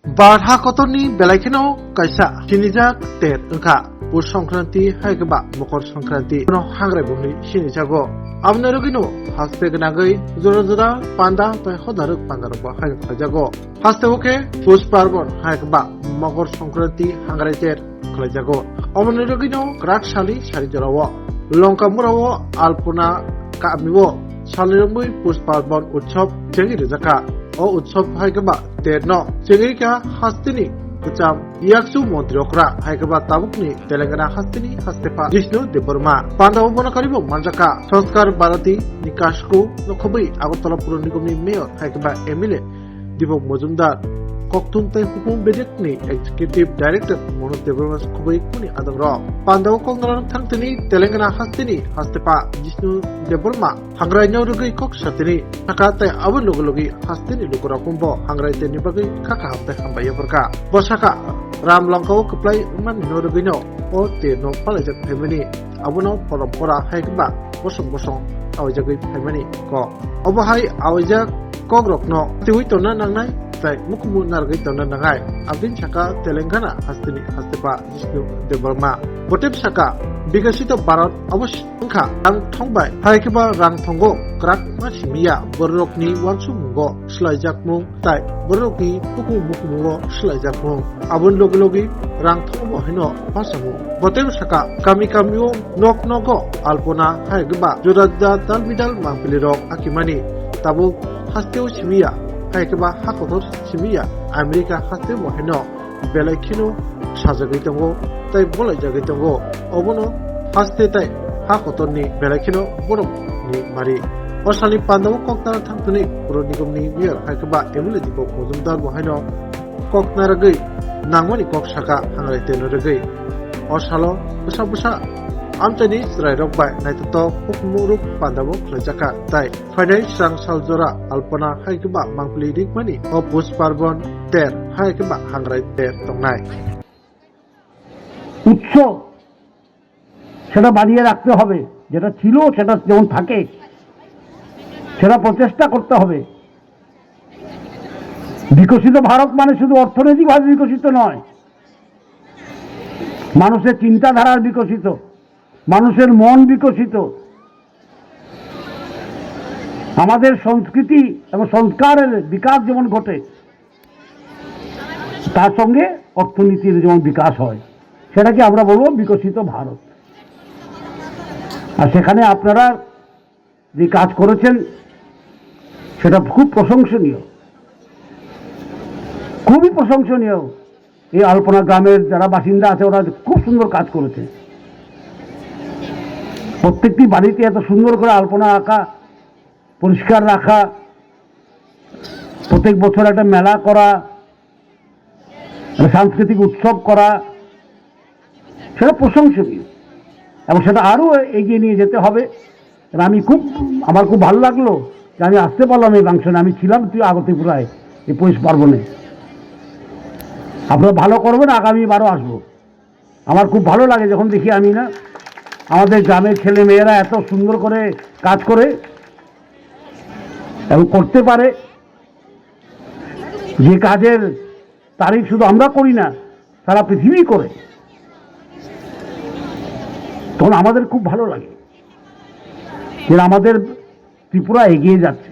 बारहा कतरनि बेलायखेनाव कायसा सिनिजाक तेर ओंखा पुष संक्रांति हायगबा मकर संक्रांति हांग्रायबुंनि सिनिजागो आमनो रगिनो हासपे गनागै जरा जरा पांदा तय हदारक पांगारबा हायगजागो हासतेवके पुष पार्बन हायगबा मकर संक्रांति हांग्रायतेर खलायजागो आमनो रगिनो ग्राकसालि सारिजराव लंकामुराव आल्पना कामिवो सालिरंबै पुष पार्बन उत्सव जेंगि रजाका ओ उत्सव हायगबा तेरनो जेंगिका हास्तिनि कुचाम याक्सु मन्त्रियकरा हायगबा ताबुकनि तेलेंगाना हास्तिनि हास्तेपा जिष्णु देबबर्मा पांडाव बनकारिबो मानजाका संस्कार भारती निकाशको नखबै आगरतला पुर निगमनि मेयर हायगबा एमएलए दीपक मजुमदार कक्तुम तै हुकुम बेजेकनि एक्जिक्यूटिव डाइरेक्टर मनोज देबबर्मा खबै कुनि आदंर पांडाव कंगनार थांतनि तेलेंगाना हास्तिनि हास्तेपा जिष्णु देबबर्मा हांग्रायनो रुगै कक सातिनि थाका तै आबो लगलगि हास्तिनि लुकरा कुम्बो हांग्रायतेनि बगै खाखा हाबते खामबायफोरका बसाका राम लंकाव कप्लाय मान नरुगैनो ओ ते न पालायजाक फाइमानि आबोनो परम्परा हायगबा बसं बसं आवजागै फाइमानि क अबहाय आवजाक कग्रकनो तिवैतोना नांनाय ताई मुखमु नारगै तोना नांगाय आबिन साका तेलेंगाना हास्तिनि हास्तेपा जिष्णु देबबर्मा बटेब साका विकसित भारत अवश्य अंखा रां थंबाय हायकेबा रां थंगो क्राक मासिमिया बररकनि वानसु मुंगो स्लाइजाकमुं ताई बररकनि मुखमु स्लाइजाकमुं आबुन लगलगि रां थंगो हिनो पासामु बटेब साका कामी कामिओ नक नगो आल्पना हायकेबा जुराजा तालमिदाल मांपिलिरक आकिमानि ताबु हास्तेव सिमिया हायकेबा हाकथर सिमिया आमेरिका हास्ते महिनो बेलायखिनो साजागै दंगो ताई बलायजागै दंगो अबनो हास्ते ताई हाकथरनि बेलायखिनो बरमनि मारि असानि पांडाव कक्तार थांतनि पुर निगमनि मेयर हायकेबा एमएलए दीपक मजुमदार बहायनो ककनारगै नांगमनि कक साका हांग्रायतेनरगै असालो बसा बसा आमचानि रायरकबाय नायथतो हुकमुरुक पांडाव खलायजाका ताई फाइनाय स्रां सालजरा अल्पना हायकेबा मांपलि रिकमानि ओ पुष पार्बन तेर हायकेबा हांग्राय तेर तंनाय উৎসব সেটা বাড়িয়ে রাখতে হবে, যেটা ছিল সেটা যেমন থাকে সেটা প্রচেষ্টা করতে হবে। বিকশিত ভারত মানে শুধু অর্থনৈতিকভাবে বিকশিত নয়, মানুষের চিন্তাধারার বিকশিত, মানুষের মন বিকশিত, আমাদের সংস্কৃতি এবং সংস্কারের বিকাশ যেমন ঘটে তার সঙ্গে অর্থনীতির যেমন বিকাশ হয়, সেটাকে আমরা বলবো বিকশিত ভারত। আর সেখানে আপনারা যে কাজ করেছেন সেটা খুব প্রশংসনীয়, খুবই প্রশংসনীয়। এই আলপনা গ্রামের যারা বাসিন্দা আছে ওরা খুব সুন্দর কাজ করেছে। প্রত্যেকটি বাড়িতে এত সুন্দর করে আলপনা আঁকা, পরিষ্কার রাখা, প্রত্যেক বছর একটা মেলা করা, সাংস্কৃতিক উৎসব করা, সেটা প্রশংসনীয় এবং সেটা আরও এগিয়ে নিয়ে যেতে হবে। আমার খুব ভালো লাগলো যে আমি আসতে পারলাম এই ফাংশনে। আমি ছিলাম আগরতলায় এই পৌষ পার্বণে। আপনারা ভালো করবেন, আগামীবারও আসবো। আমার খুব ভালো লাগে যখন দেখি আমি না আমাদের গ্রামের ছেলে মেয়েরা এত সুন্দর করে কাজ করে এবং করতে পারে, যে কাজের তারিফ শুধু আমরা করি না, সারা পৃথিবী করে, তখন আমাদের খুব ভালো লাগে যে আমাদের ত্রিপুরা এগিয়ে যাচ্ছে।